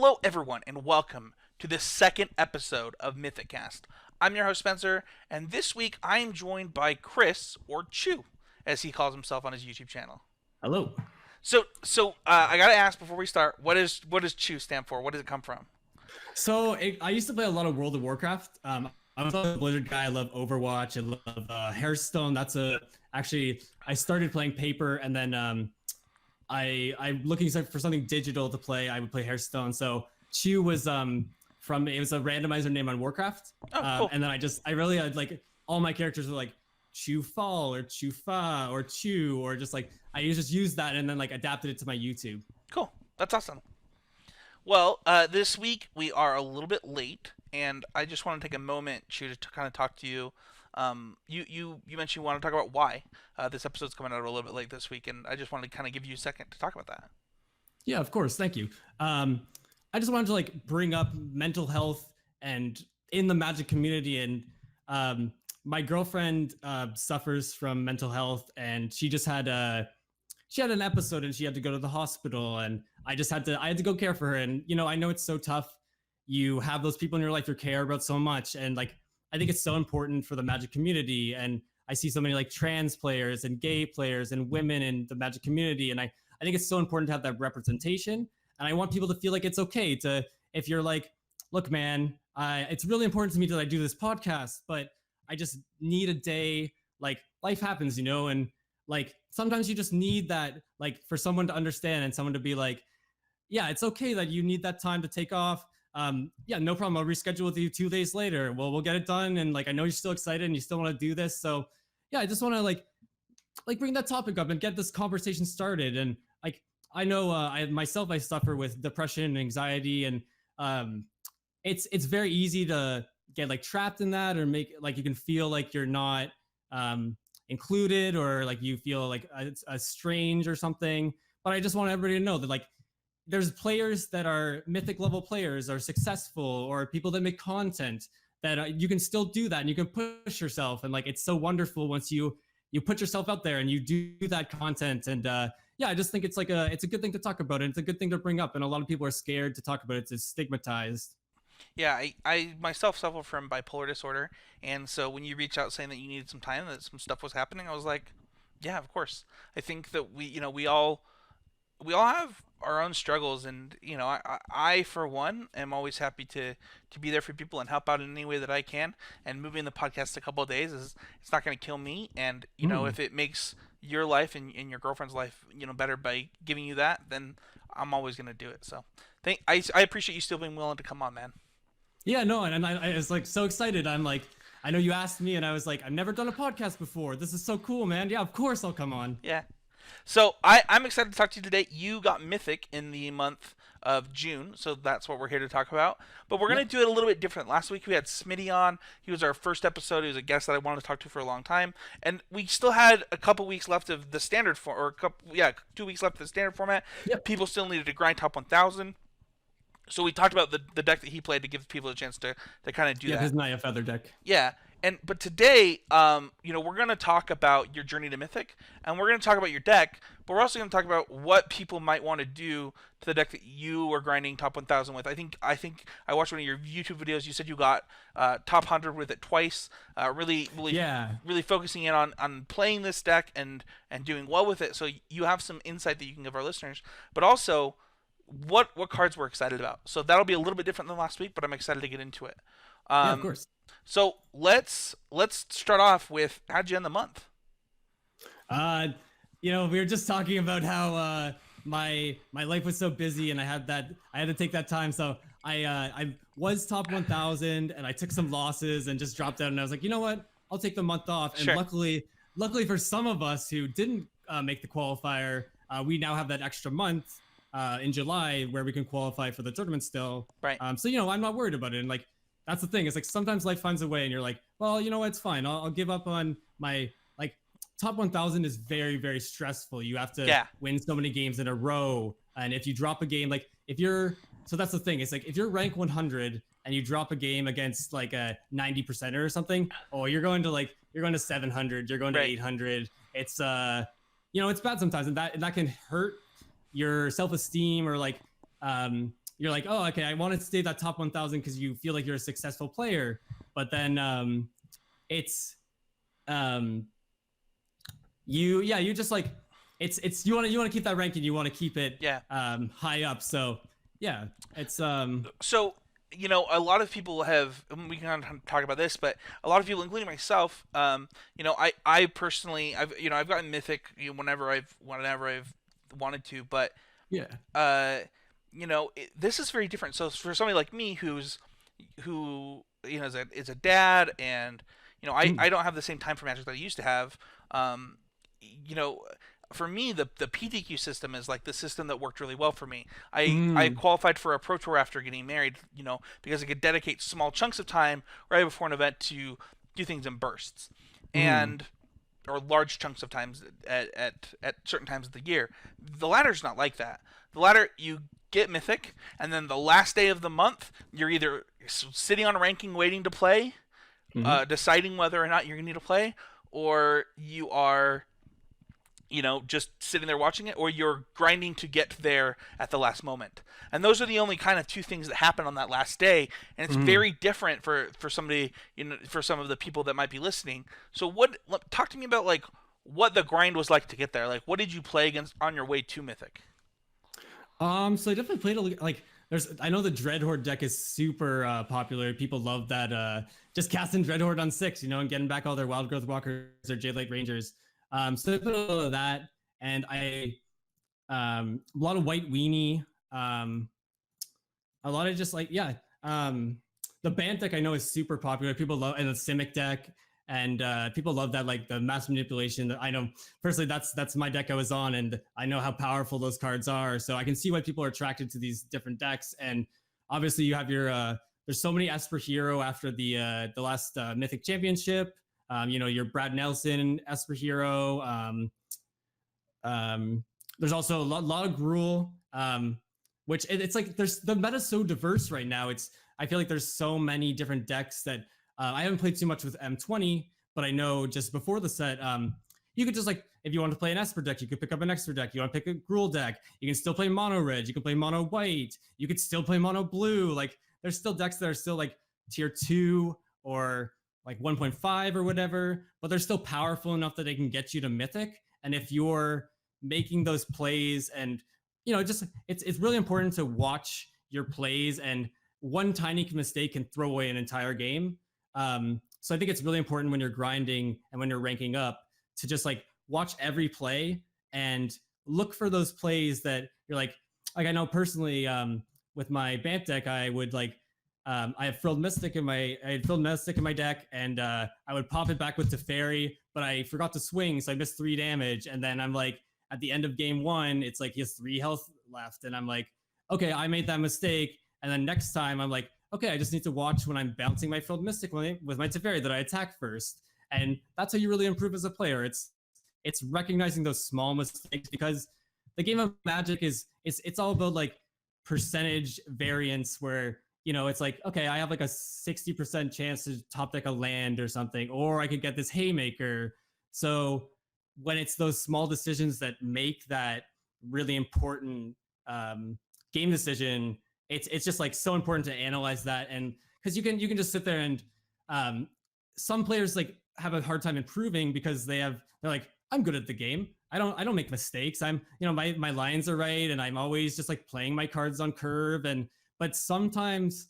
Hello, everyone, and welcome to the second episode of Mythic Cast. I'm your host, Spencer, and this week I am joined by Chris, or Chew, as he calls himself on his YouTube channel. Hello. So, I gotta ask before we start, what does Chew stand for? What does it come from? I used to play a lot of World of Warcraft. I was a Blizzard guy. I love Overwatch. I love Hearthstone. Actually, I started playing paper, and then I'm looking for something digital to play. I would play Hearthstone. So Chew was it was a randomizer name on Warcraft. Oh, cool. And then I really like all my characters were like Chew Fall or Chew Fa or Chew or just like I just used that and then like adapted it to my YouTube. Cool. That's awesome. Well, this week we are a little bit late, and I just want to take a moment, Chew, to kind of talk to you. You mentioned you want to talk about why this episode's coming out a little bit late this week, and I just wanted to kind of give you a second to talk about that. Yeah, of course. Thank you. I just wanted to like bring up mental health and in the Magic community. And my girlfriend suffers from mental health, and she had an episode, and she had to go to the hospital, and I had to go care for her. And I know it's so tough. You have those people in your life you care about so much, and like I think it's so important for the Magic community. And I see so many like trans players and gay players and women in the Magic community, and I think it's so important to have that representation. And I want people to feel like it's okay to, if you're like, look, man, it's really important to me that I do this podcast, but I just need a day. Like life happens, and like sometimes you just need that, like for someone to understand and someone to be like, yeah, it's okay that you need that time to take off. Yeah, no problem. I'll reschedule with you 2 days later. Well, we'll get it done. And like, I know you're still excited and you still want to do this. So yeah, I just want to like bring that topic up and get this conversation started. And like, I know I suffer with depression and anxiety, and it's very easy to get like trapped in that, or make like you can feel like you're not included, or like you feel like it's strange or something. But I just want everybody to know that like there's players that are mythic level players, or successful, or people that make content that you can still do that, and you can push yourself. And like it's so wonderful once you put yourself out there and you do that content. And yeah, I just think it's a good thing to talk about, and it's a good thing to bring up. And a lot of people are scared to talk about it. It's stigmatized. Yeah, I myself suffer from bipolar disorder, and so when you reach out saying that you needed some time, that some stuff was happening, I was like, yeah, of course. I think that we all have our own struggles, and I for one am always happy to be there for people and help out in any way that I can. And moving the podcast a couple of days is it's not going to kill me, and if it makes your life and your girlfriend's life better by giving you that, then I'm always going to do it. So I appreciate you still being willing to come on, man. Yeah, no, and I was like so excited. I'm like, I know you asked me, and I was like, I've never done a podcast before. This is so cool, man. Yeah, of course I'll come on. Yeah. So I'm excited to talk to you today. You got Mythic in the month of June, so that's what we're here to talk about. But we're going to do it a little bit different. Last week we had Smitty on. He was our first episode. He was a guest that I wanted to talk to for a long time. And we still had a couple weeks left of the standard or 2 weeks left of the standard format. Yep. People still needed to grind top 1000. So we talked about the deck that he played to give people a chance to kind of do that. Yeah, his Naya Feather deck. Yeah. But today, we're going to talk about your journey to Mythic, and we're going to talk about your deck, but we're also going to talk about what people might want to do to the deck that you are grinding top 1000 with. I think I watched one of your YouTube videos. You said you got top 100 with it twice. Really focusing in on playing this deck and doing well with it. So you have some insight that you can give our listeners, but also what cards we're excited about. So that'll be a little bit different than last week, but I'm excited to get into it. Yeah, of course. So let's start off with how'd you end the month? We were just talking about how my life was so busy, and I had to take that time. So I was top 1000, and I took some losses and just dropped out. And I was like, you know what? I'll take the month off. And Sure. luckily for some of us who didn't make the qualifier, we now have that extra month in July where we can qualify for the tournament still. Right. So I'm not worried about it. And like that's the thing. It's like sometimes life finds a way, and you're like, well, you know what? It's fine. I'll give up on my like top 1000 is very, very stressful. You have to win so many games in a row, and if you drop a game, like so that's the thing. It's like if you're rank 100 and you drop a game against like a 90% or something, you're going to 700, you're going to 800. It's it's bad sometimes, and that can hurt your self-esteem, or like you're like, oh, okay, I want to stay that top 1,000 because you feel like you're a successful player. But then it's um, you just like it's you want to keep that ranking, you want to keep it Yeah. high up. So yeah, it's So a lot of people have. We can kind of talk about this, but a lot of people, including myself, I personally, I've gotten mythic whenever I've wanted to, but yeah. uh, this is very different. So for somebody like me who is a dad, and Mm. I don't have the same time for Magic that I used to have. Um, you know, for me, the PTQ system is like the system that worked really well for me. I Mm. qualified for a Pro Tour after getting married, because I could dedicate small chunks of time right before an event to do things in bursts, Mm. and or large chunks of times at certain times of the year. The ladder's not like that. The ladder, you get mythic, and then the last day of the month, you're either sitting on a ranking waiting to play, Mm. deciding whether or not you're going to need to play, or you are just sitting there watching it, or you're grinding to get there at the last moment. And those are the only kind of two things that happen on that last day, and it's Mm. very different for somebody, for some of the people that might be listening. So talk to me about like what the grind was like to get there. Like what did you play against on your way to Mythic? So I definitely played like I know the Dreadhorde deck is super popular. People love that just casting Dreadhorde on 6, and getting back all their Wild Growth Walkers or Jade Light Rangers. So I played a lot of that, and a lot of White Weenie, a lot of just like um, the Bant deck I know is super popular. People love, and the Simic deck, and people love that, like the mass manipulation. That I know personally, that's my deck I was on, and I know how powerful those cards are. So I can see why people are attracted to these different decks. And obviously, you have your there's so many Esper Hero after the last Mythic Championship. Your Brad Nelson Esper Hero. Um, there's also a lot of Gruul, which it's like there's the meta's so diverse right now. I feel like there's so many different decks that I haven't played too much with M20, but I know just before the set, you could just like if you want to play an Esper deck, you could pick up an Esper deck. You want to pick a Gruul deck, you can still play Mono Red. You can play Mono White. You could still play Mono Blue. Like there's still decks that are still like tier 2 or like 1.5 or whatever, but they're still powerful enough that they can get you to Mythic. And if you're making those plays, and just it's really important to watch your plays, and one tiny mistake can throw away an entire game. So I think it's really important when you're grinding and when you're ranking up to just like watch every play and look for those plays that you're like I know personally, with my Bant deck, I would like I have Frilled Mystic in my deck, and I would pop it back with Teferi, but I forgot to swing, so I missed 3 damage, and then I'm like, at the end of game 1, it's like he has 3 health left, and I'm like, okay, I made that mistake, and then next time I'm like, okay, I just need to watch when I'm bouncing my Frilled Mystic with my Teferi that I attack first, and that's how you really improve as a player. It's recognizing those small mistakes, because the game of Magic it's all about like percentage variance, where it's like, okay, I have like a 60% chance to top deck a land or something, or I could get this Haymaker. So when it's those small decisions that make that really important game decision, it's just like so important to analyze that. And because you can just sit there and some players like have a hard time improving because they're like, I'm good at the game. I don't make mistakes. I'm my lines are right, and I'm always just like playing my cards on curve. And but sometimes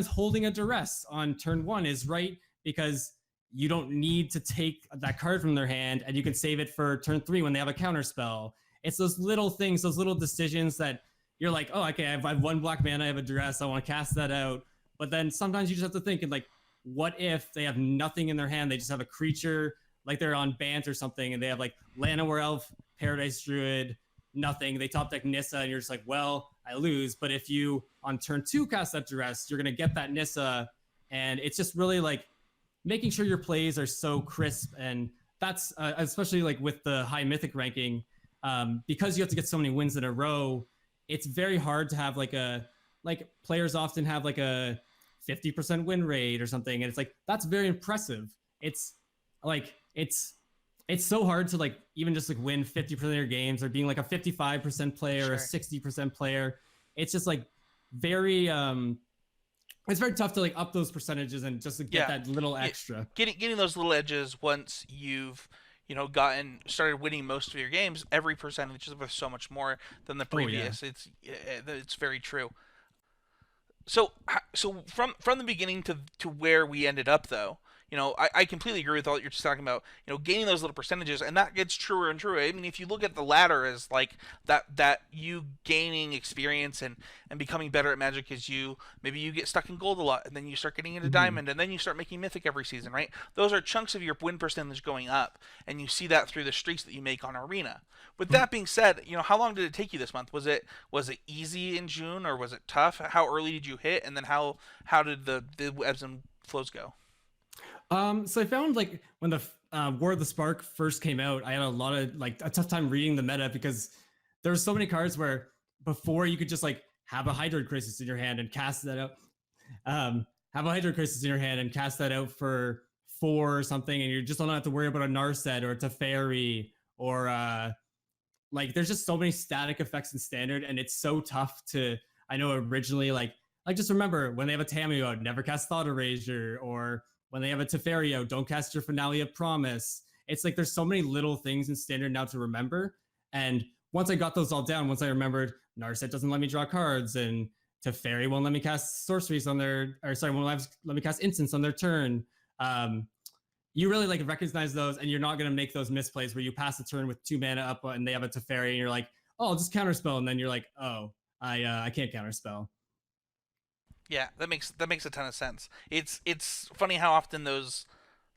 holding a duress on turn 1 is right, because you don't need to take that card from their hand, and you can save it for turn 3 when they have a counter spell. It's those little things, those little decisions that you're like, oh, okay, I have 1 black mana, I have a duress, I want to cast that out. But then sometimes you just have to think, and like, what if they have nothing in their hand? They just have a creature, like they're on Bant or something, and they have like Llanowar Elf, Paradise Druid, nothing. They top deck Nissa, and you're just like, well, I lose. But if you on turn 2 cast that duress, you're gonna get that Nissa, and it's just really like making sure your plays are so crisp. And that's especially like with the high Mythic ranking, because you have to get so many wins in a row. It's very hard to have like players often have like a 50% win rate or something, and it's like that's very impressive. It's like it's so hard to like even just like win 50% of your games, or being like a 55% player or a Sure. 60% player. it's just like very it's very tough to like up those percentages and just to get Yeah, that little yeah. extra. Getting those little edges once you've gotten started winning most of your games, every percentage is worth so much more than the Oh yeah. previous. It's very true. So from the beginning to where we ended up though, I completely agree with all you're just talking about. Gaining those little percentages, and that gets truer and truer. I mean, if you look at the ladder as like that you gaining experience and becoming better at Magic as maybe you get stuck in gold a lot, and then you start getting into Mhm. diamond, and then you start making mythic every season, right? Those are chunks of your win percentage going up, and you see that through the streaks that you make on Arena. With that being said, how long did it take you this month? Was it easy in June or was it tough? How early did you hit, and then how did the ebbs and flows go? So I found like when the War of the Spark first came out, I had a lot of like a tough time reading the meta because there were so many cards where before you could just like have a Hydroid Crisis in your hand and cast that out. Have a Hydroid Crisis in your hand and cast that out for 4 or something, and you just don't have to worry about a Narset or a Teferi or like there's just so many static effects in standard, and it's so tough to. I know originally like just remember when they have a Tamio out, never cast Thought Erasure, or when they have a Teferi out, don't cast your Finale of Promise. It's like there's so many little things in standard now to remember, and once I got those all down, once I remembered Narset doesn't let me draw cards, and Teferi won't let me cast sorceries on their, or sorry, won't let me cast instants on their turn. Um, you really like recognize those, and you're not going to make those misplays where you pass the turn with 2 mana up and they have a Teferi, and you're like, oh, I'll just counterspell, and then you're like, oh, I can't counterspell. Yeah, that makes a ton of sense. It's funny how often those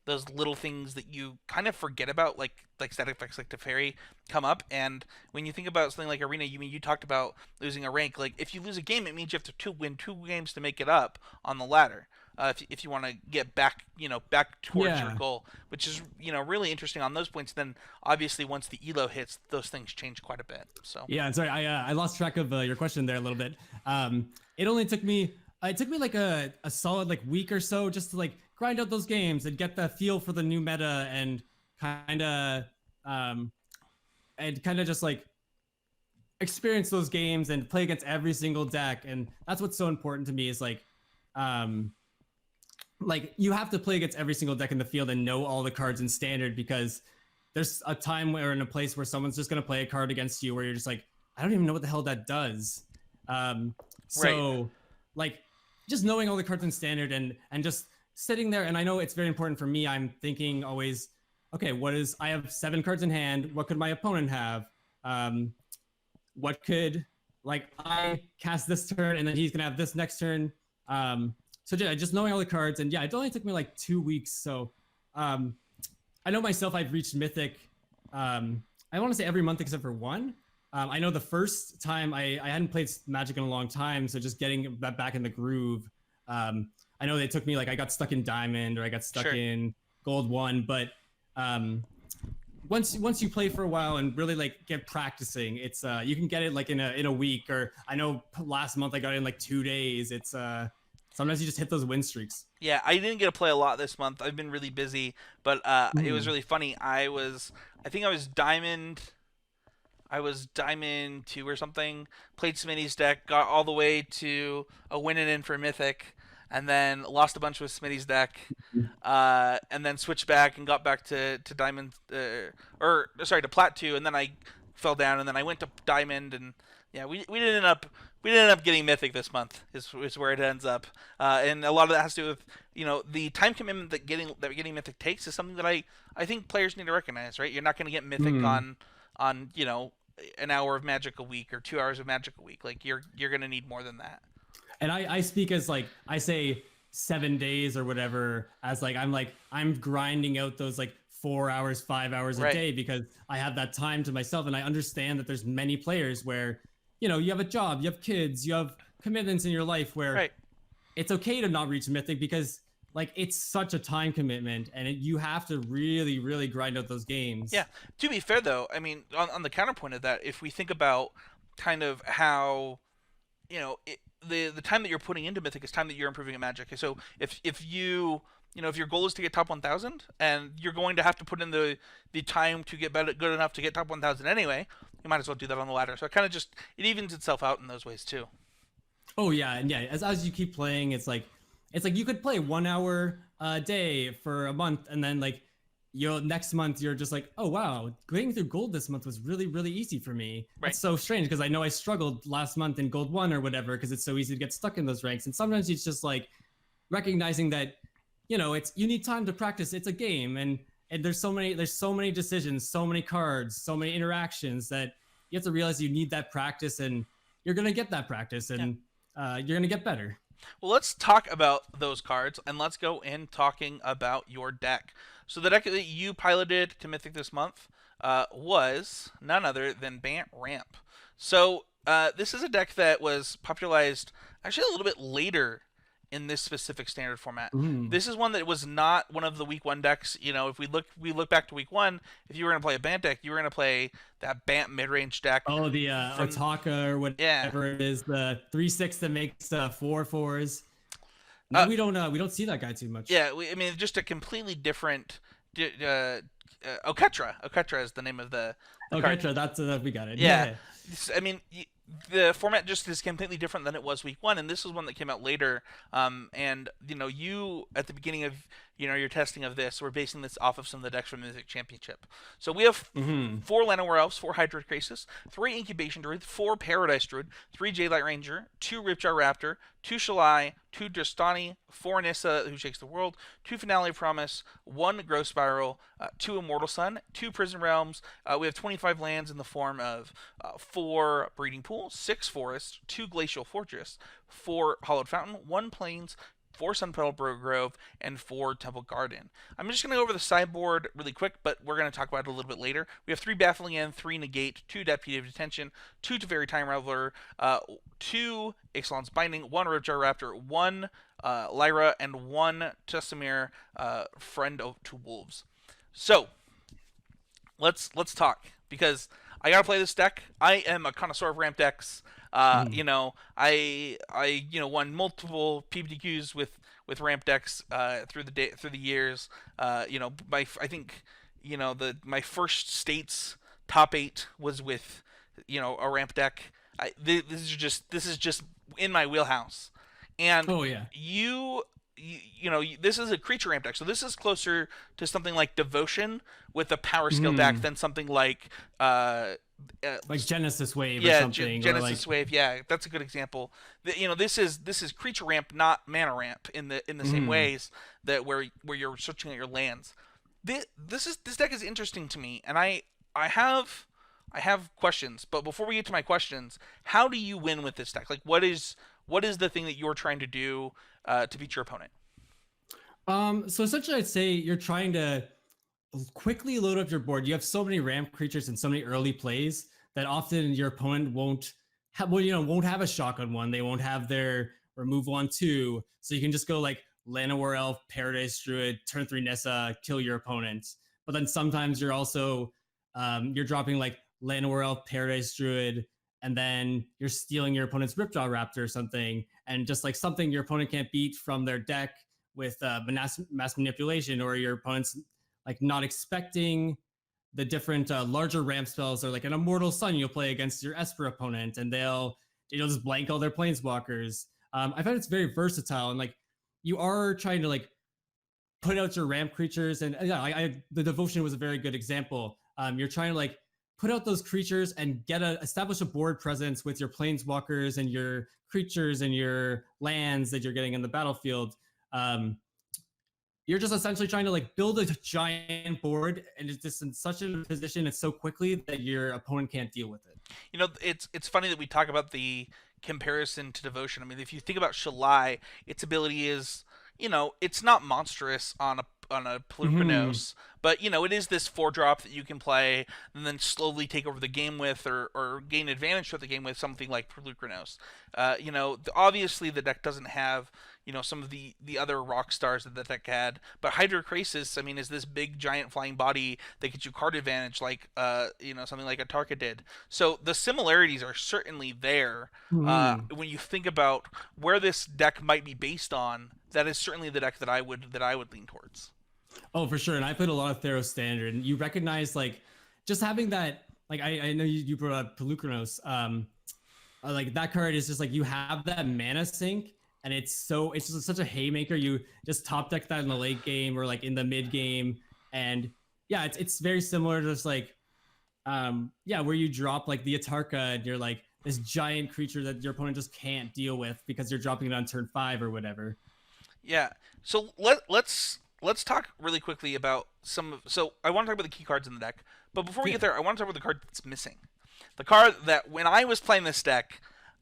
little things that you kind of forget about, like static effects like Teferi, come up. And when you think about something like Arena, you talked about losing a rank. Like if you lose a game, it means you have to win 2 games to make it up on the ladder. If you want to get back, back towards your Yeah, goal, which is really interesting on those points. Then obviously once the elo hits, those things change quite a bit. So yeah. Sorry, I lost track of your question there a little bit. It only took me it took me like a solid like week or so just to like grind out those games and get the feel for the new meta kind of um and kind of just like experience those games and play against every single deck. And that's what's so important to me is um like you have to play against every single deck in the field and know all the cards in standard, because there's a time where in a place where someone's just going to play a card against you where you're just like, I don't even know what the hell that does. um right. so like just knowing all the cards in standard and just sitting there. And I know it's very important for me. I'm thinking always, okay, I have 7 cards in hand, what could my opponent have? um what could, like, I cast this turn and then he's gonna have this next turn. So yeah, just knowing all the cards. And yeah, it only took me like 2 weeks. So um I know myself, I've reached Mythic. I want to say every month except for one. I know the first time I hadn't played Magic in a long time, so just getting that back in the groove. I know they took me like I got stuck in Diamond or I got stuck Sure. in Gold One, but um, once you play for a while and really like get practicing, it's you can get it like in a week. Or I know last month I got it in like 2 days. It's sometimes you just hit those win streaks. Yeah, I didn't get to play a lot this month. I've been really busy, but it was Mm. really funny. I think I was Diamond 2 or something. Played Smitty's deck, got all the way to a win and in for Mythic, and then lost a bunch with Smitty's deck, and then switched back and got back to Diamond, or sorry, to Plat 2, and then I fell down, and then I went to Diamond, and yeah, we didn't end up getting Mythic this month. Is where it ends up, and a lot of that has to do with the time commitment that getting Mythic takes is something that I think players need to recognize. Right, you're not going to get Mythic Mm. on an hour of Magic a week or 2 hours of Magic a week. Like you're going to need more than that. And I speak as like I say 7 days or whatever, as I'm grinding out those like 4 hours, 5 hours a Right, day, because I have that time to myself. And I understand that there's many players where you have a job, you have kids, you have commitments in your life where right. it's okay to not reach Mythic, because like it's such a time commitment, and you have to really really grind out those games. Yeah. To be fair, though, I mean, on the counterpoint of that, if we think about kind of how the time that you're putting into Mythic is time that you're improving at Magic. So if your goal is to get top 1,000 and you're going to have to put in the time to get better, good enough to get top 1,000 anyway, you might as well do that on the ladder. So it kind of just it evens itself out in those ways too. Oh yeah, and yeah, as you keep playing, it's like you could play 1 hour a day for a month, and then like you next month you're just like, oh wow, getting through gold this month was really easy for me. Right. That's so strange because I know I struggled last month in gold one or whatever because it's so easy to get stuck in those ranks. And sometimes it's just like recognizing that it's you need time to practice. It's a game, and there's so many decisions, so many cards, so many interactions that you have to realize you need that practice, and you're gonna get that practice, Yeah. and you're gonna get better. Well, let's talk about those cards, and let's go in talking about your deck. So the deck that you piloted to Mythic this month was none other than Bant Ramp. So this is a deck that was popularized actually a little bit later in this specific standard format. Mm. This is one that was not one of the week one decks. If we look back to week one, if you were going to play a Bant deck, you were going to play that Bant mid range deck. Oh, the From Otaka or yeah, whatever it is, the 3/6 that makes 4/4s. Now uh, we don't see that guy too much. yeah. I mean, just a completely different. Oketra. Oketra is the name of the Okay, card. Trev, that's we got it. Yeah, Yeah. I mean, the format just is completely different than it was week one, and this is one that came out later. And you at the beginning of your testing of this, we're basing this off of some of the decks from the Mythic Championship. So we have Mm-hmm. four Llanowar Elves, four Hydroid Krasis, three Incubation Druid, four Paradise Druid, three Jadelight Ranger, two Ripjar Raptor, two Shalai, two Drastani, four Nissa Who Shakes the World, two Finale of Promise, one Growth Spiral, two Immortal Sun, two Prison Realms. We have 25 lands in the form of four Breeding Pool, six Forests, two Glacial Fortress, four Hollowed Fountain, one Plains, four Sunpetal Grove, and four Temple Garden. I'm just going to go over the sideboard really quick, but we're going to talk about it a little bit later. We have three Baffling End, three Negate, two Deputy of Detention, two Teferi Time Raveler, two Ixalan's Binding, one Ripjar Raptor, one Lyra, and one Tessamir, Friend to Wolves. So let's talk because I gotta play this deck. I am a connoisseur of ramp decks. Mm-hmm. I won multiple PBTQs with ramp decks through the years. I think my first states top eight was with a ramp deck. This is just in my wheelhouse, and Oh yeah. this is a creature ramp deck, so this is closer to something like Devotion with a power skill deck Mm. than something like Like Genesis Wave or yeah, something, or like Genesis Wave. Yeah, that's a good example. This is creature ramp, not mana ramp in the same mm. ways that where you're searching at your lands. This deck is interesting to me, and I have questions. But before we get to my questions, how do you win with this deck? Like, what is the thing that you're trying to do to beat your opponent? So essentially I'd say you're trying to quickly load up your board. You have so many ramp creatures and so many early plays that often your opponent won't have a shock on one. They won't have their removal on two. So you can just go like Llanowar Elf, Paradise Druid, turn three Nissa, kill your opponent. But then sometimes you're dropping like Llanowar Elf, Paradise Druid, and then you're stealing your opponent's Ripjaw Raptor or something, and just like something your opponent can't beat from their deck with mass manipulation, or your opponent's like not expecting the different larger ramp spells, or like an Immortal Sun you'll play against your Esper opponent, and they'll just blank all their planeswalkers. I find it's very versatile, and like you are trying to like put out your ramp creatures, and yeah, the Devotion was a very good example. You're trying to like put out those creatures and establish a board presence with your planeswalkers and your creatures and your lands that you're getting in the battlefield. Um, you're just essentially trying to like build a giant board, and it's just in such a position it's so quickly that your opponent can't deal with it. It's funny that we talk about the comparison to Devotion. I mean, if you think about Shalai, its ability is, it's not monstrous on a Mm-hmm. Pelucranos, but it is this four drop that you can play and then slowly take over the game with, or gain advantage throughout the game with something like Pelucranos. Obviously the deck doesn't have some of the other rock stars that the deck had, but Hydrocrisis, I mean, is this big giant flying body that gets you card advantage, like something like a Tarka did. So the similarities are certainly there. Mm-hmm. When you think about where this deck might be based on, that is certainly the deck that I would lean towards. Oh, for sure. And I played a lot of Theros Standard, and you recognize like just having that. Like I know you brought up Pelucranos. like that card is just like you have that mana sink, and it's just such a haymaker. You just top deck that in the late game or like in the mid game, and yeah, it's very similar to just like yeah, where you drop like the Atarka and you're like this giant creature that your opponent just can't deal with because you're dropping it on turn 5 or whatever. Yeah. So let's talk really quickly about some of. So I want to talk about the key cards in the deck, but before we Yeah. get there, I want to talk about the card that's missing. The card that when I was playing this deck,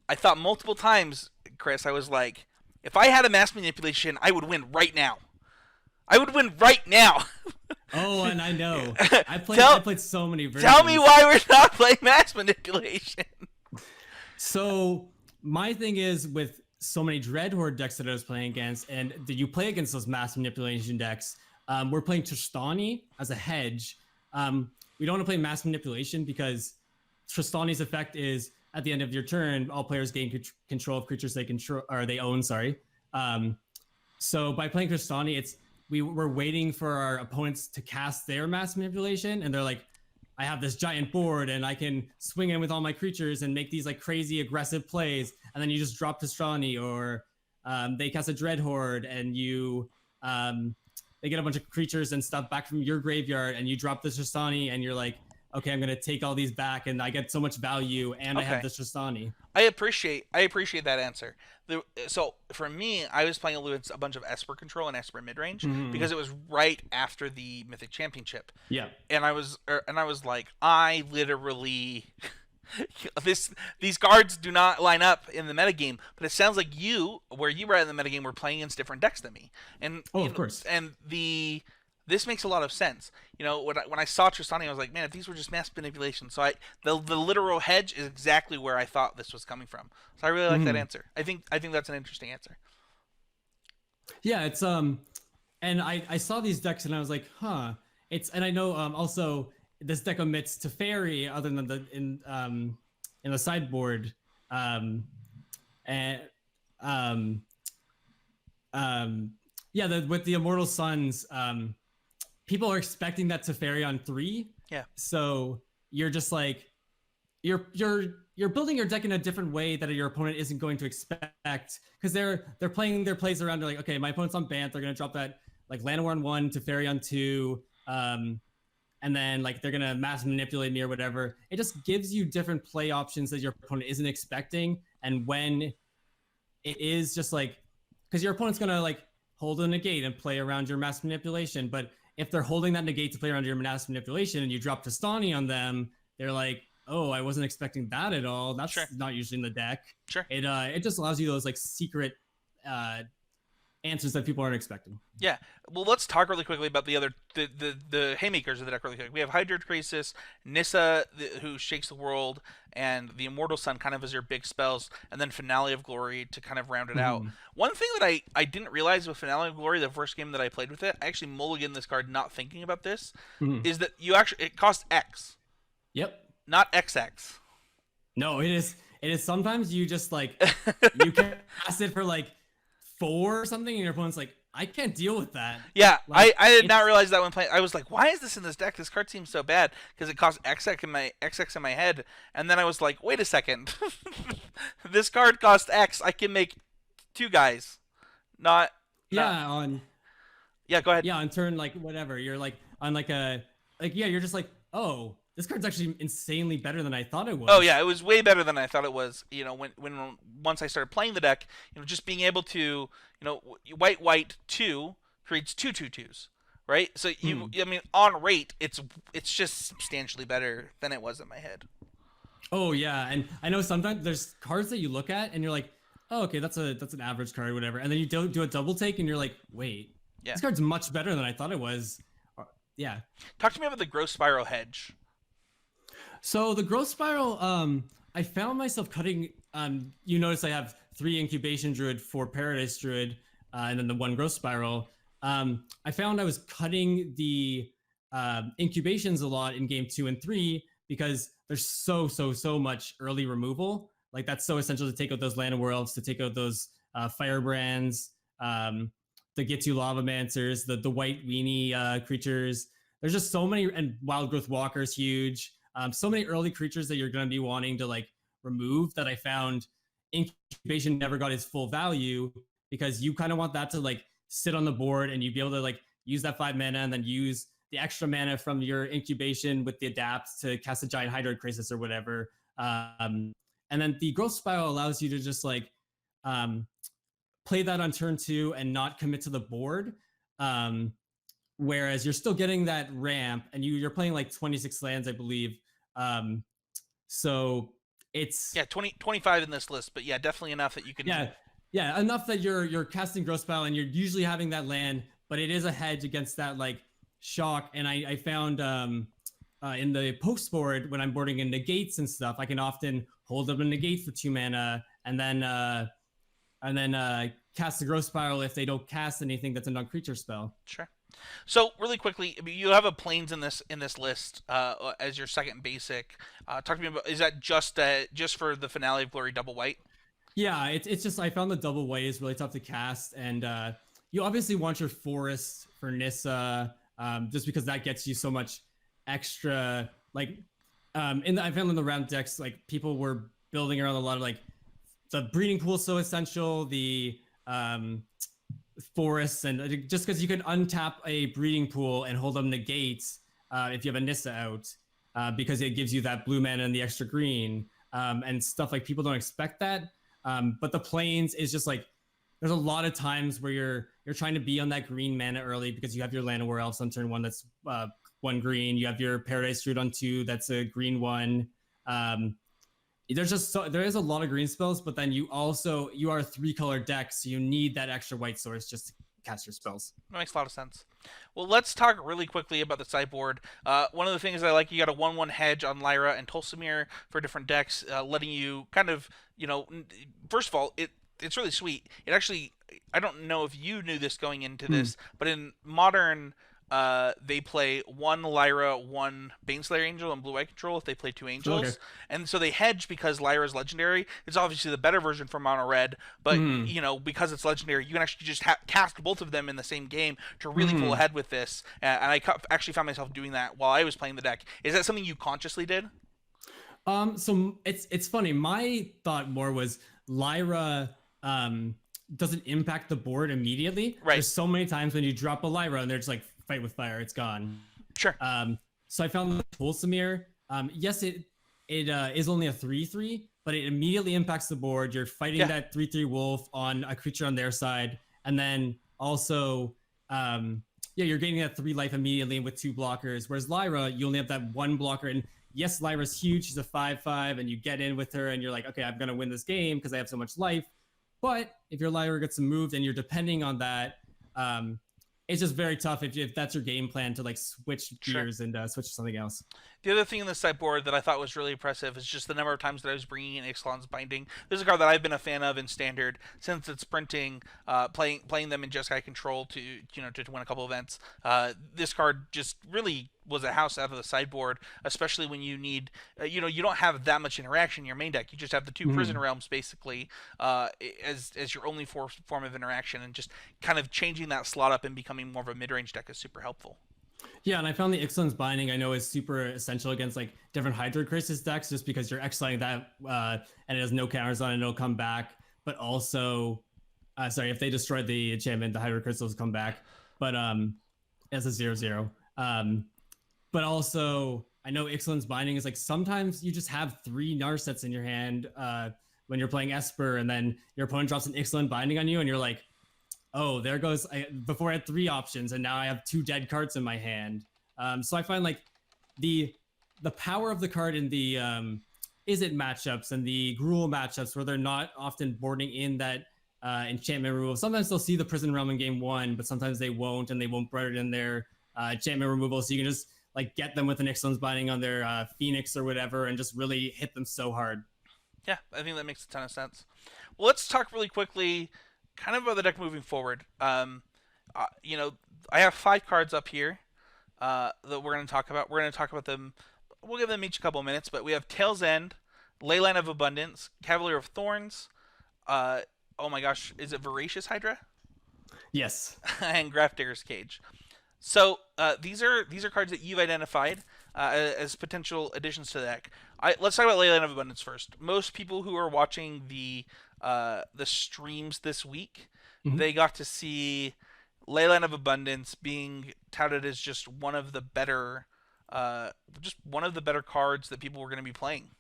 I thought multiple times, Chris, I was like, if I had a mass manipulation, I would win right now. I would win right now. Oh, and I know. I tell played so many tell me versions. why we're not playing mass manipulation. So my thing is with so many Dread Horde decks that I was playing against, and that you play against those mass manipulation decks, we're playing Tristani as a hedge. We don't want to play mass manipulation because Tristani's effect is at the end of your turn, all players gain control of creatures they control or they own. Sorry. Um, so by playing Tristani, we're waiting for our opponents to cast their mass manipulation, and they're like, I have this giant board and I can swing in with all my creatures and make these like crazy aggressive plays. And then you just drop Pastrani, or they cast a Dread Horde and they get a bunch of creatures and stuff back from your graveyard, and you drop the Tristani and you're like, okay, I'm gonna take all these back and I get so much value and I have Okay. this Tristani. I appreciate that answer. So for me, I was playing a bunch of Esper control and Esper mid range Mm-hmm. because it was right after the Mythic Championship, Yeah. and I was like, I literally this these cards do not line up in the metagame. But it sounds like where you were at in the metagame, were playing against different decks than me, and Oh, of course. and this makes a lot of sense. When I saw Tristani, I was like, man, if these were just mass manipulation. So the literal hedge is exactly where I thought this was coming from. So I really like that Mm-hmm. answer. I think that's an interesting answer. Yeah, it's and I saw these decks and I was like, huh. It's and I know also this deck omits Teferi other than in the sideboard. And um yeah, with the Immortal Suns, people are expecting that Teferi on 3. Yeah, So you're just like you're building your deck in a different way that your opponent isn't going to expect, because they're playing their plays around. They're like, okay, my opponent's on Bant, they're gonna drop that like Llanowar on 1 to Fairy on 2, and then like they're gonna mass manipulate me or whatever. It just gives you different play options that your opponent isn't expecting, and when it is just like, because your opponent's gonna like hold a negate and play around your mass manipulation, but if they're holding that negate to play around your mass manipulation and you drop Tastani on them, they're like, oh, I wasn't expecting that at all. sure, That's not usually in the deck. sure. It just allows you those like secret uh answers that people aren't expecting. Yeah. Well, let's talk really quickly about the haymakers of the deck really quick. We have Hydra Crisis, Nissa, who shakes the world, and the Immortal Sun kind of as your big spells, and then Finale of Glory to kind of round it out. Mm-hmm. One thing that I didn't realize with Finale of Glory, the first game that I played with it, I actually mulliganed this card not thinking about this, Mm-hmm. is that it costs X, Yep. not XX. No, it is sometimes you just like you can cast it for like 4 or something, and your opponent's like, I can't deal with that. Yeah, Like I did not it's realize that when playing. I was like, why is this in this deck? This card seems so bad because it costs XX in my head, and then I was like, wait a second, this card costs X. I can make two guys, not not. yeah on Yeah, go ahead. yeah on turn like whatever you're like on like a like yeah you're just like, oh, this card's actually insanely better than I thought it Oh was. yeah, it was way better than I thought it was. When once I started playing the deck, just being able to, white two creates two twos, right? So Hmm. I mean, on rate, it's just substantially better than it was in my head. Oh yeah, and I know sometimes there's cards that you look at and you're like, oh okay, that's an average card or whatever, and then you do a double take and you're like, wait, Yeah. this card's much better than I thought it was. Yeah. Talk to me about the Growth Spiral Hedge. So the growth spiral, I found myself cutting. You notice I have 3 incubation druid, 4 paradise druid, and then the 1 growth spiral. I found I was cutting the incubations a lot in game 2 and 3 because there's so much early removal. Like that's so essential to take out those land worlds, to take out those firebrands, the get to lava mancers, the white weenie creatures. There's just so many, and wild growth walker is huge. So many early creatures that you're going to be wanting to like removed that I found incubation never got its full value, because you kind of want that to like sit on the board and you'd be able to like use that 5 mana and then use the extra mana from your incubation with the adapt to cast a giant hydroid crisis or whatever. And then the growth spiral allows you to just like um, play that on turn 2 and not commit to the board. Um, Whereas you're still getting that ramp, and you're playing like 26 lands, I believe. Um, so it's Yeah, 25 in this list, but yeah, definitely enough that you can. yeah, yeah, enough that you're casting growth spell and you're usually having that land, but it is a hedge against that like shock. And I found in the post board when I'm boarding in negates and stuff, I can often hold up a negate for 2 mana and then cast the growth spiral if they don't cast anything that's a non-creature spell. Sure. So really quickly, you have a planes in this list as your second basic. Talk to me about, is that just for the finale of Glory double white? Yeah, it's just I found the double white is really tough to cast, and you obviously want your forest for Nissa, just because that gets you so much extra. Like, I found in the round decks, like people were building around a lot of like the breeding pool is so essential, the forests, and just because you can untap a breeding pool and hold them negates if you have a Nissa out, because it gives you that blue mana and the extra green, and stuff like people don't expect that. But the plains is just like there's a lot of times where you're trying to be on that green mana early because you have your Land of War Elves on turn 1 that's 1 green. You have your Paradise Druid on 2 that's a green 1. There is a lot of green spells, but then you are a 3-color deck, so you need that extra white source just to cast your spells. That makes a lot of sense. Well, let's talk really quickly about the sideboard. One of the things I like, you got a 1/1 hedge on Lyra and Tolsimir for different decks, letting you kind of, first of all, it's really sweet. It actually, I don't know if you knew this going into this, but in Modern, they play 1 Lyra, 1 Baneslayer Angel, and blue-white control if they play 2 Angels. Okay. And so they hedge because Lyra's legendary. It's obviously the better version for mono red, but because it's legendary, you can actually just cast both of them in the same game to really pull ahead with this. And I actually found myself doing that while I was playing the deck. Is that something you consciously did? So it's funny. My thought more was Lyra doesn't impact the board immediately. Right. There's so many times when you drop a Lyra and they're just like, fight with fire, it's gone. Sure. So I found Tolsimir. Yes, it is only a 3/3, but it immediately impacts the board. You're fighting that 3/3 wolf on a creature on their side, and then also, you're getting that 3 life immediately with 2 blockers. Whereas Lyra, you only have that 1 blocker, and yes, Lyra's huge. She's a 5/5, and you get in with her, and you're like, okay, I'm gonna win this game because I have so much life. But if your Lyra gets moved and you're depending on that, it's just very tough if that's your game plan to like switch gears and switch to something else. The other thing in the sideboard that I thought was really impressive is just the number of times that I was bringing in Ixalan's Binding. This is a card that I've been a fan of in Standard since it's printing, playing them in Jeskai Control to win a couple events. This card just really was a house out of the sideboard, especially when you need, you don't have that much interaction in your main deck. You just have the 2 Prison Realms basically as your only form of interaction, and just kind of changing that slot up and becoming more of a mid-range deck is super helpful. Yeah, and I found the Ixalan's Binding I know is super essential against like different Hydroid Crisis decks, just because you're exiling that and it has no counters on it, no come back. But also, if they destroy the enchantment, the Hydroid Crystals come back. But as a 0/0. But also, I know Ixalan's Binding is like sometimes you just have 3 Narsets in your hand when you're playing Esper, and then your opponent drops an Ixalan Binding on you, and you're like, oh, there goes. Before I had 3 options, and now I have 2 dead cards in my hand. So I find like the power of the card in the Izzet matchups and the Gruul matchups, where they're not often boarding in that enchantment removal. Sometimes they'll see the Prison Realm in game 1, but sometimes they won't, and they won't board it in their enchantment removal. So you can just like get them with an Ixalan's Binding on their Phoenix or whatever, and just really hit them so hard. Yeah, I think that makes a ton of sense. Well, let's talk really quickly kind of about the deck moving forward. I have 5 cards up here that we're going to talk about. We're going to talk about them. We'll give them each a couple of minutes, but we have Tail's End, Leyline of Abundance, Cavalier of Thorns. Oh my gosh, is it Voracious Hydra? Yes. And Grafdigger's Cage. So these are cards that you've identified as potential additions to the deck. Let's talk about Leyline of Abundance first. Most people who are watching the streams this week, Mhm. they got to see Leyline of Abundance being touted as just one of the better cards that people were going to be playing.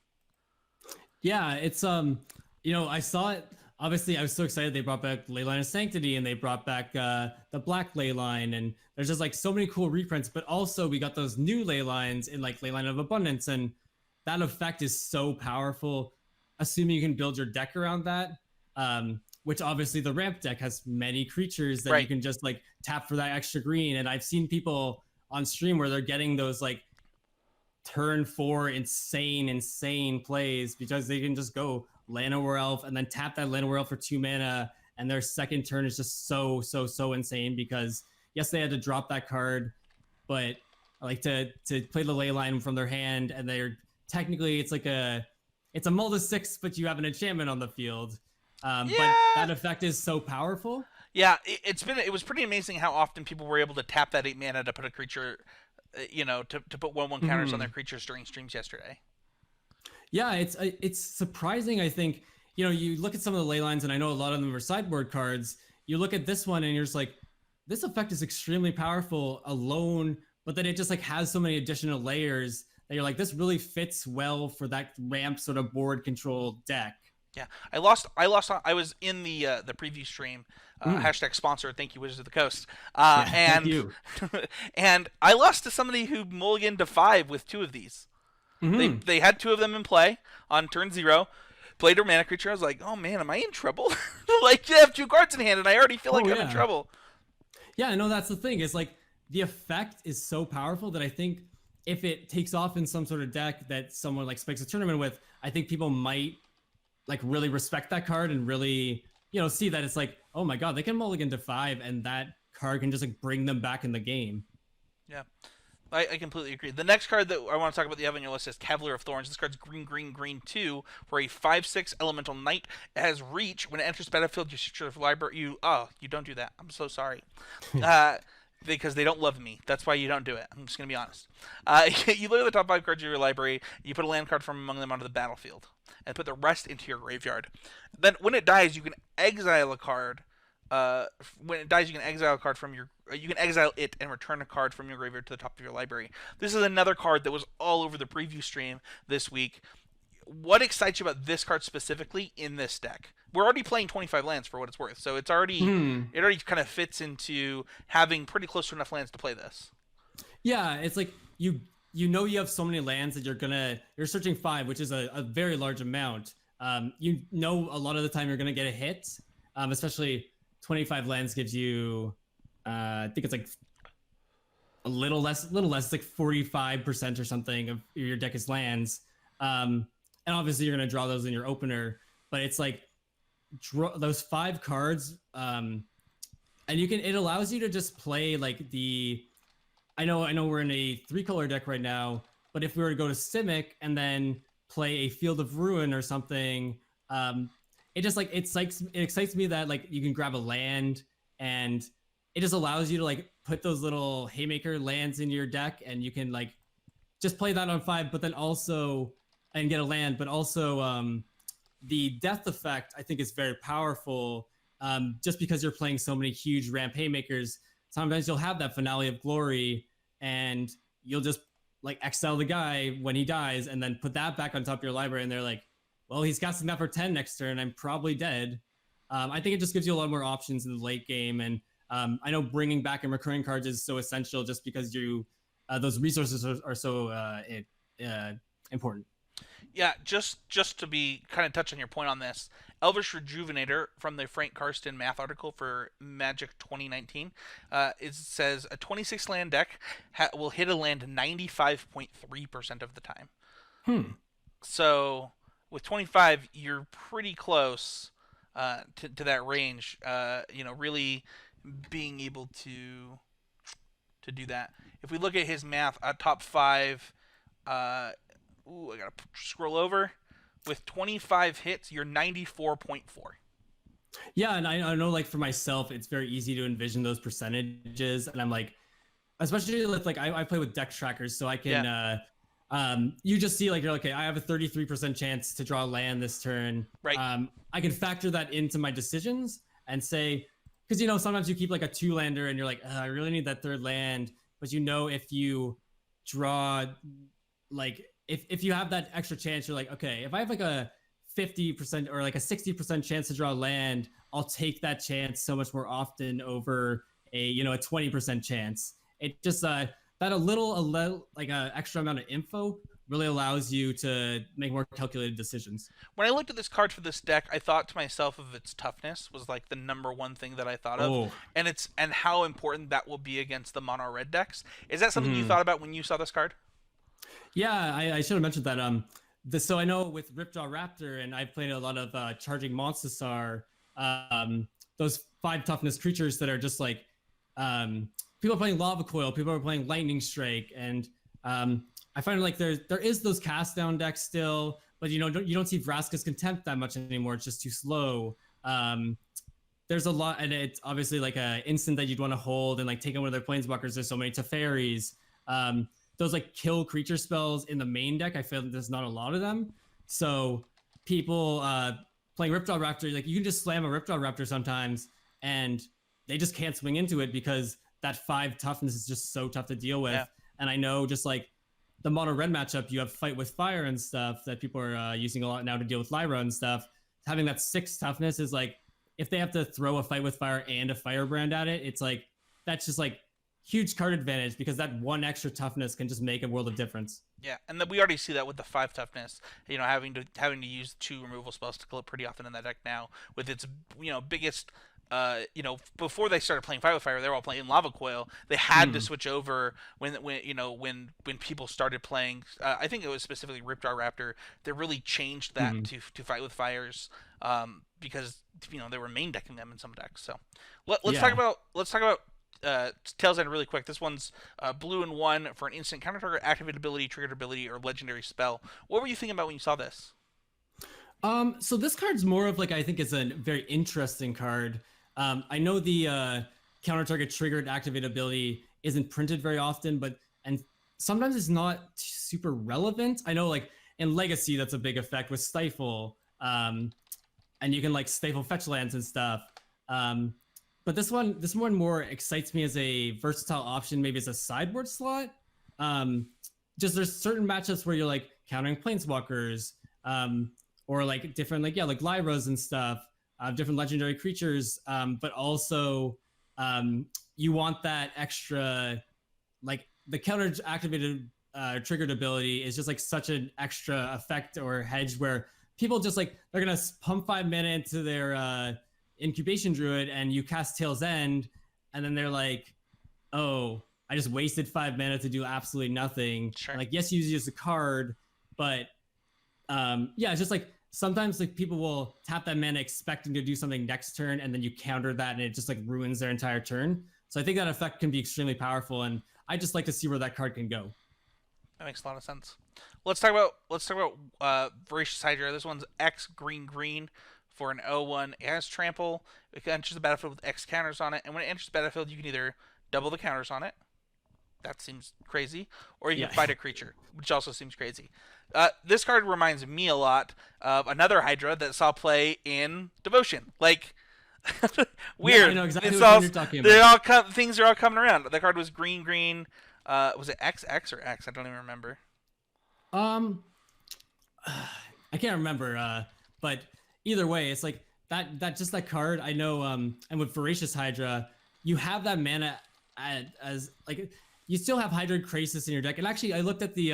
Yeah, it's I saw it. Obviously, I was so excited they brought back Leyline of Sanctity and they brought back the Black Leyline, and there's just like so many cool reprints. But also, we got those new Leylines in like Leyline of Abundance, and that effect is so powerful. Assuming you can build your deck around that, which obviously the ramp deck has many creatures that you Right. can just like tap for that extra green. And I've seen people on stream where they're getting those like turn four insane plays because they can just go Llanowar Elf and then tap that Llanowar Elf for 2 mana, and their second turn is just so insane because yes, they had to drop that card, but I like to play the ley line from their hand, and they're technically it's a Mold of 6, but you have an enchantment on the field. But Yeah. that effect is so powerful. Yeah, it was pretty amazing how often people were able to tap that 8 mana to put a creature, to put 1/1 counters on their Mm-hmm. creatures during streams yesterday. Yeah, it's surprising. I think you look at some of the ley lines, and I know a lot of them are sideboard cards. You look at this one, and you're just like, this effect is extremely powerful alone, but then it just like has so many additional layers that you're like, this really fits well for that ramp sort of board control deck. Yeah, I lost. I lost. I was in the preview stream. Mm. Hashtag sponsor. Thank you, Wizards of the Coast. Yeah, thank And you. and I lost to somebody who mulliganed to 5 with 2 of these. They Mm-hmm. they had 2 of them in play on turn 0. Played a mana creature. I was like, oh man, am I in trouble? Like you have 2 cards in hand, and I already feel Oh like I'm in yeah, trouble. yeah. I know that's the thing. Is like the effect is so powerful that I think if it takes off in some sort of deck that someone like spikes a tournament with, I think people might like really respect that card and really see that it's like, oh my god, they can mulligan to 5 and that card can just like bring them back in the game. Yeah. I completely agree. The next card that I want to talk about that you have on your list is Cavalier of Thorns. This card's green, green, green 2 for a 5/6 elemental knight. It has reach. When it enters battlefield, you search your library. You don't do that. I'm so sorry. Uh, because they don't love me. That's why you don't do it. I'm just gonna be honest. You look at the top 5 cards of your library. You put a land card from among them onto the battlefield, and put the rest into your graveyard. Then, when it dies, you can exile a card. When it dies, you can exile a card from your. You can exile it and return a card from your graveyard to the top of your library. This is another card that was all over the preview stream this week. What excites you about this card specifically in this deck? We're already playing 25 lands for what it's worth, so Hmm. it already kind of fits into having pretty close to enough lands to play this. Yeah, it's like you have so many lands that you're searching 5, which is a very large amount. A lot of the time you're gonna get a hit, especially 25 lands gives you I think it's like a little less, it's like 45% or something of your deck is lands. And obviously you're gonna draw those in your opener, but it's like draw those 5 cards, and it allows you to just play like I know we're in a 3-color deck right now, but if we were to go to Simic and then play a Field of Ruin or something, it just like it excites me that like you can grab a land, and it just allows you to like put those little haymaker lands in your deck, and you can like just play that on 5, but then also and get a land, but also the death effect I think is very powerful. Just because you're playing so many huge ramp haymakers, sometimes you'll have that finale of glory, and you'll just like exile the guy when he dies, and then put that back on top of your library, and they're like, well, he's casting that for 10 next turn. I'm probably dead. I think it just gives you a lot more options in the late game, and I know bringing back and recurring cards is so essential just because those resources are so important. Yeah, just to be kind of touch on your point on this, Elvish Rejuvenator from the Frank Karsten math article for Magic 2019, it says a 26 land deck will hit a land 95.3% of the time. Hmm. So with 25, you're pretty close to that range. Really being able to do that. If we look at his math, top 5, uh, I gotta scroll over. With 25 hits, you're 94.4. Yeah, and I know like for myself, it's very easy to envision those percentages, and I'm like, especially with like I play with deck trackers, so I can Yeah. you just see like you're like, okay, I have a 33% chance to draw land this turn. Right. I can factor that into my decisions and say, because you know sometimes you keep like a 2-lander and you're like, I really need that third land, but you know if you draw like if you have that extra chance, you're like, okay, if I have like a 50% or like a 60% chance to draw land, I'll take that chance so much more often over a a 20% chance. It just that a little like a extra amount of info really allows you to make more calculated decisions. When I looked at this card for this deck, I thought to myself of its toughness was like the number one thing that I thought of, Oh, and how important that will be against the mono red decks. Is that something you mm-hmm. thought about when you saw this card? Yeah, I should have mentioned that. So I know with Ripjaw Raptor, and I've played a lot of Charging Monstasar, those 5 toughness creatures that are just like, people are playing Lava Coil, people are playing Lightning Strike, and I find like there is those cast down decks still, but you don't see Vraska's Contempt that much anymore. It's just too slow. There's a lot, and it's obviously like a instant that you'd want to hold and like take on one of their planeswalkers. There's so many Teferis. Those like kill creature spells in the main deck, I feel like there's not a lot of them. So people playing Ripjaw Raptor, like you can just slam a Ripjaw Raptor sometimes, and they just can't swing into it because that 5 toughness is just so tough to deal with. Yeah. And I know just like the mono red matchup, you have Fight with Fire and stuff that people are using a lot now to deal with Lyra and stuff. Having that 6 toughness is like, if they have to throw a Fight with Fire and a Firebrand at it, it's like that's just like huge card advantage because that 1 extra toughness can just make a world of difference. Yeah, and we already see that with the 5 toughness. Having to use 2 removal spells to kill it pretty often in that deck now. With its biggest, before they started playing Fire with Fire, they were all playing Lava Coil. They had to switch over when people started playing. I think it was specifically Ripjaw Raptor that really changed that to Fight with Fires, because they were main decking them in some decks. So let's talk about Tails End really quick. This one's blue and 1 for an instant counter target, activated ability, triggered ability, or legendary spell. What were you thinking about when you saw this? So this card's more of like, I think it's a very interesting card. I know the counter target triggered activated ability isn't printed very often, and sometimes it's not super relevant. I know like in Legacy that's a big effect with Stifle, and you can like Stifle fetch lands and stuff. But this one more excites me as a versatile option, maybe as a sideboard slot. Just there's certain matchups where you're like countering planeswalkers, or like different like Lyras and stuff, different legendary creatures. But also you want that extra, like the counter activated triggered ability is just like such an extra effect or hedge where people just like they're gonna pump 5 mana into their Incubation Druid and you cast Tail's End, and then they're like, oh, I just wasted 5 mana to do absolutely nothing. Sure. Like, yes, you use a card, but it's just like sometimes like people will tap that mana expecting to do something next turn, and then you counter that and it just like ruins their entire turn. So I think that effect can be extremely powerful, and I just like to see where that card can go. That makes a lot of sense. Let's talk about Voracious Hydra. This one's X green for an 0/1. It has trample. It enters the battlefield with X counters on it, and when it enters the battlefield, you can either double the counters on it. That seems crazy. Or you can fight a creature, which also seems crazy. This card reminds me a lot of another Hydra that saw play in Devotion. Like, weird. Yeah, I know exactly what you're talking about. Things are all coming around. The card was green. Was it XX or X? I don't even remember. I can't remember. But either way, it's like that card. I know. And with Voracious Hydra, you have that mana as like you still have Hydra Krasis in your deck. And actually, I looked at the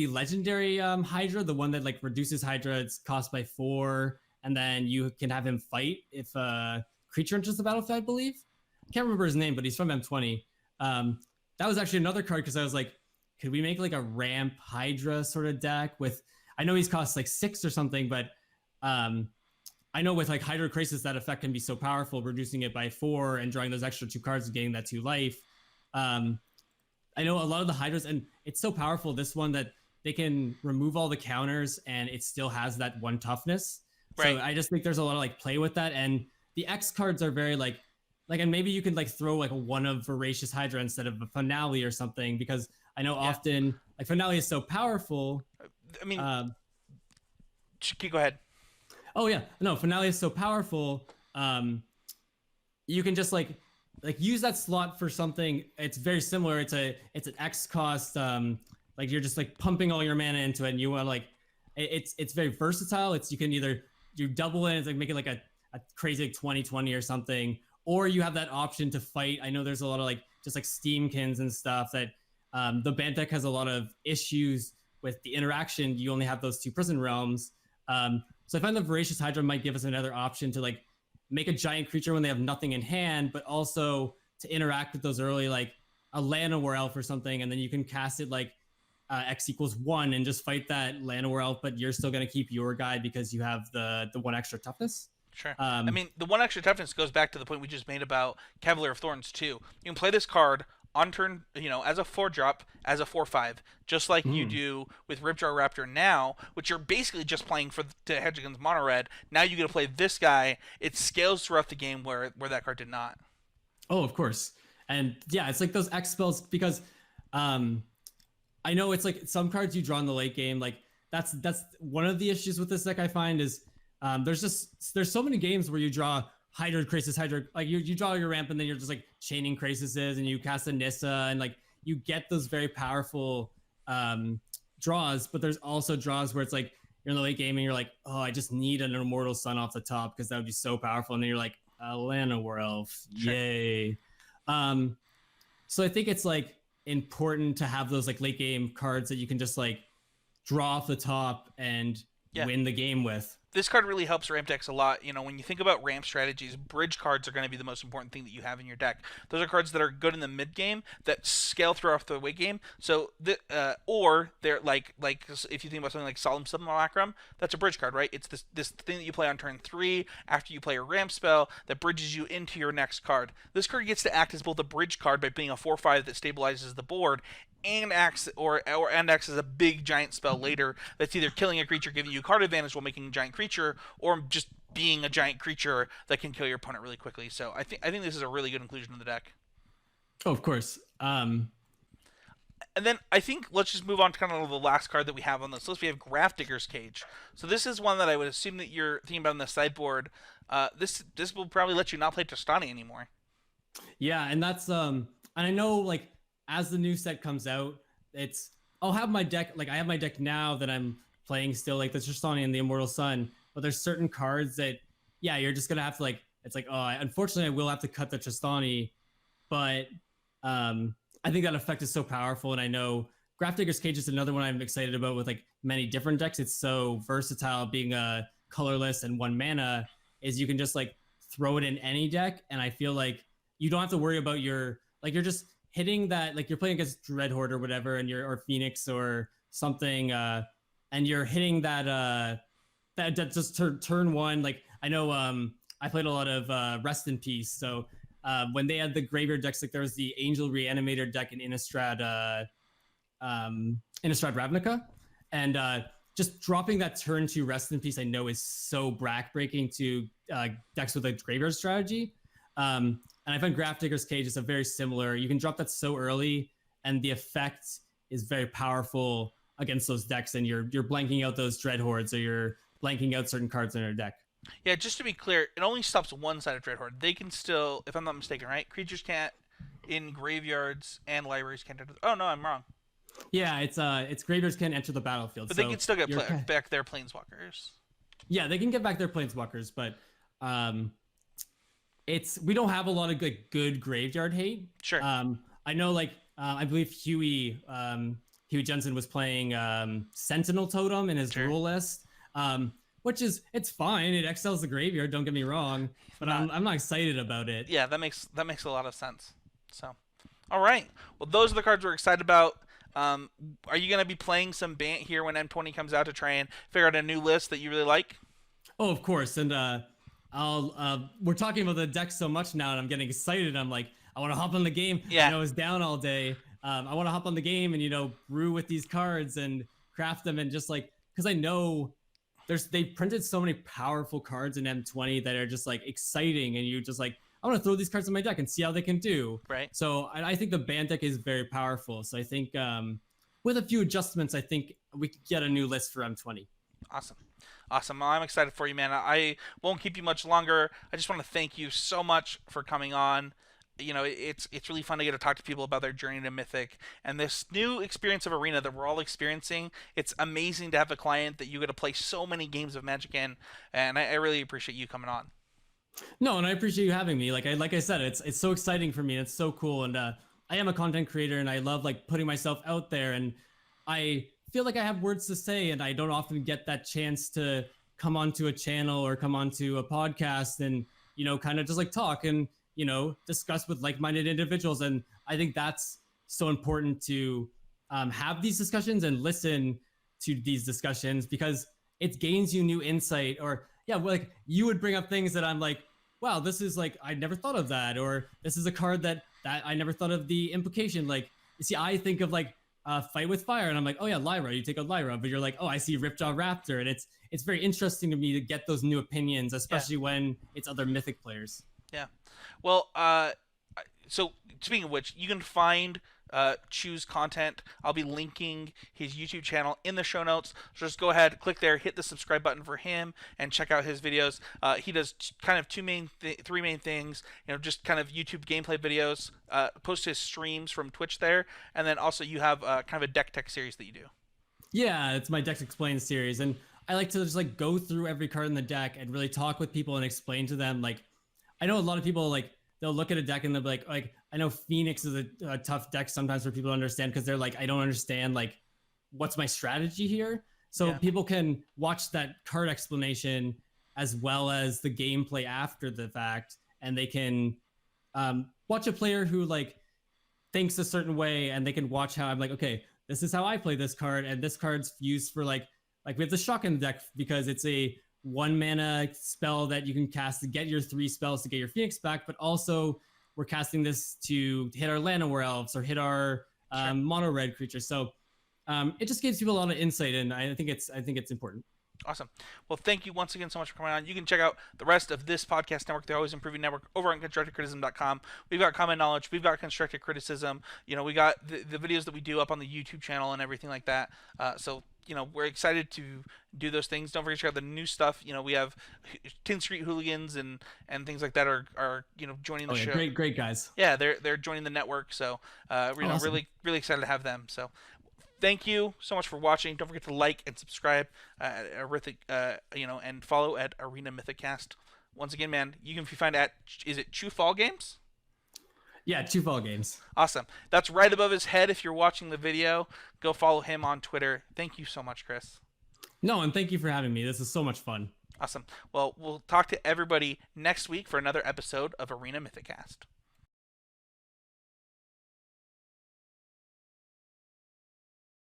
legendary Hydra, the one that like reduces Hydra's cost by 4, and then you can have him fight if a creature enters the battlefield. I believe. I can't remember his name, but he's from M20. That was actually another card because I was like, could we make like a ramp Hydra sort of deck with? I know he's cost like 6 or something, but I know with like Hydra Krasis, that effect can be so powerful, reducing it by 4 and drawing those extra 2 cards and getting that 2 life. I know a lot of the Hydras, and it's so powerful, this one, that they can remove all the counters and it still has that 1 toughness. Right. So I just think there's a lot of like play with that. And the X cards are very like like, and maybe you can like throw like one of Voracious Hydra instead of a Finale or something, because I know Yeah. often like Finale is so powerful. I mean, Um, go ahead. oh yeah, no, Finale is so powerful. You can just like use that slot for something. It's very similar. It's an X cost. Like you're just like pumping all your mana into it, and you want like it's very versatile. It's you can either you double it, it's like make it like a crazy like 20/20 or something, or you have that option to fight. I know there's a lot of like just like Steamkins and stuff that the Bant deck has a lot of issues with the interaction. You only have those two prison realms. So I find the Voracious Hydra might give us another option to like make a giant creature when they have nothing in hand, but also to interact with those early, like a Llanowar Elf or something, and then you can cast it like X=1 and just fight that Llanowar Elf, but you're still going to keep your guy because you have the one extra toughness. Sure. I Um, mean, the one extra toughness goes back to the point we just made about Cavalier of Thorns too. You can play this card on turn, as a 4 drop, as a 4/5, just like you mm. do with Ripjar Raptor now, which you're basically just playing for to hedge against mono red. Now you get to play this guy. It scales throughout the game where that card did not. Oh, of course. And yeah, it's like those X spells because um, I know it's like some cards you draw in the late game. Like that's one of the issues with this deck I find is there's so many games where you draw Hydra Crisis Hydra, like you draw your ramp and then you're just like chaining Crasises and you cast a Nissa and like you get those very powerful draws, but there's also draws where it's like you're in the late game and you're like, oh, I just need an Immortal Sun off the top because that would be so powerful, and then you're like, Llanowar Elf, Sure. yay. Um, so I think it's like important to have those like late game cards that you can just like draw off the top and Yeah. win the game with. This card really helps ramp decks a lot. When you think about ramp strategies, bridge cards are going to be the most important thing that you have in your deck. Those are cards that are good in the mid game that scale throughout the late game. So, or they're like if you think about something like Solemn Simulacrum, that's a bridge card, right? It's this thing that you play on turn 3 after you play a ramp spell that bridges you into your next card. This card gets to act as both a bridge card by being a 4/5 that stabilizes the board, and acts as a big giant spell later that's either killing a creature, giving you card advantage while making a giant creature, or just being a giant creature that can kill your opponent really quickly. So I think this is a really good inclusion in the deck. Oh, of course. And then I think let's just move on to kind of the last card that we have on this list. We have Grafdigger's Cage. So this is one that I would assume that you're thinking about on the sideboard. This will probably let you not play Tostani anymore. Yeah, and that's and I know like as the new set comes out, it's I'll have my deck, like I have my deck now that I'm playing still, like the Tristani and the Immortal Sun, but there's certain cards that yeah, you're just gonna have to like it's like, oh, unfortunately I will have to cut the Tristani, but I think that effect is so powerful, and I know Grafdigger's Cage is another one I'm excited about with like many different decks. It's so versatile, being a colorless and 1 mana, is you can just like throw it in any deck, and I feel like you don't have to worry about your like you're just hitting that, like you're playing against Dreadhorde or whatever, and you're or Phoenix or something, and you're hitting that just turn one. Like I know I played a lot of Rest in Peace, so when they had the graveyard decks, like there was the Angel Reanimator deck in Innistrad Ravnica, and just dropping that turn to Rest in Peace, I know is so backbreaking to decks with a graveyard strategy. And I find Grafdigger's Cage is a very similar. You can drop that so early, and the effect is very powerful against those decks, and you're blanking out those Dreadhordes, or you're blanking out certain cards in your deck. Yeah, just to be clear, it only stops one side of Dreadhorde. They can still, if I'm not mistaken, right? Creatures can't in graveyards and libraries can't enter. Oh no, I'm wrong. Yeah, it's graveyards can enter the battlefield, But they so can still get you're back their planeswalkers. yeah, they can get back their planeswalkers, but it's we don't have a lot of good graveyard hate. Sure. I know like I believe Huey Jensen was playing Sentinel Totem in his Sure. rule list, which is it's fine. It excels the graveyard. Don't get me wrong, but I'm not excited about it. Yeah, that makes a lot of sense. So, all right. Well, those are the cards we're excited about. Are you gonna be playing some Bant here when M20 comes out to try and figure out a new list that you really like? Oh, of course, and I'll we're talking about the deck so much now, and I'm getting excited. I'm like, I want to hop on the game. Yeah. I was down all day. I want to hop on the game and brew with these cards and craft them, and just like because I know they printed so many powerful cards in M20 that are just like exciting, and you just like I want to throw these cards in my deck and see how they can do. Right. So I think the Bant deck is very powerful. So I think with a few adjustments, I think we could get a new list for M20. Awesome. Awesome. Well, I'm excited for you, man. I won't keep you much longer. I just want to thank you so much for coming on. It's really fun to get to talk to people about their journey to Mythic and this new experience of Arena that we're all experiencing. It's amazing to have a client that you get to play so many games of Magic in, and I really appreciate you coming on. No, and I appreciate you having me. Like I said, it's so exciting for me. It's so cool, and I am a content creator, and I love like putting myself out there. And I feel like I have words to say, and I don't often get that chance to come onto a channel or come onto a podcast and kind of just like talk and discuss with like-minded individuals. And I think that's so important to have these discussions and listen to these discussions because it gains you new insight or yeah, like you would bring up things that I'm like, wow, this is like I never thought of that, or this is a card that I never thought of the implication. Like, you see, I think of like fight with fire, and I'm like, oh yeah, Lyra, you take a Lyra, but you're like, oh, I see Ripjaw Raptor, and it's very interesting to me to get those new opinions, especially when it's other Mythic players. Yeah. Well, so speaking of which, you can find Choose content. I'll be linking his YouTube channel in the show notes. So just go ahead, click there, hit the subscribe button for him, and check out his videos. He does kind of three main things. Just kind of YouTube gameplay videos. Post his streams from Twitch there, and then also you have kind of a deck tech series that you do. Yeah, it's my Decks Explained series, and I like to just like go through every card in the deck and really talk with people and explain to them. Like, I know a lot of people like they'll look at a deck and they'll be like I know Phoenix is a tough deck sometimes for people to understand because they're like, I don't understand like what's my strategy here. So Yeah. people can watch that card explanation as well as the gameplay after the fact, and they can watch a player who like thinks a certain way, and they can watch how I'm like, okay, this is how I play this card, and this card's used for like we have the shock in the deck because it's a 1 mana spell that you can cast to get your 3 spells to get your Phoenix back, but also we're casting this to hit our Llanowar Elves or hit our mono red creatures. So it just gives people a lot of insight, and I think it's important. Awesome. Well, thank you once again so much for coming on. You can check out the rest of this podcast network, the Always Improving Network, over on constructedcriticism.com. We've got common knowledge. We've got constructed criticism. We got the videos that we do up on the YouTube channel and everything like that. So we're excited to do those things. Don't forget to check out the new stuff. We have Tin Street Hooligans and things like that are joining the show. Great guys. Yeah, they're joining the network. So Awesome. really excited to have them. So thank you so much for watching. Don't forget to like and subscribe, and follow at Arena Mythic Cast. Once again, man, you can find is it Chufal Games? Yeah, Chufal Games. Awesome. That's right above his head if you're watching the video. Go follow him on Twitter. Thank you so much, Chris. No, and thank you for having me. This is so much fun. Awesome. Well, we'll talk to everybody next week for another episode of Arena Mythic Cast.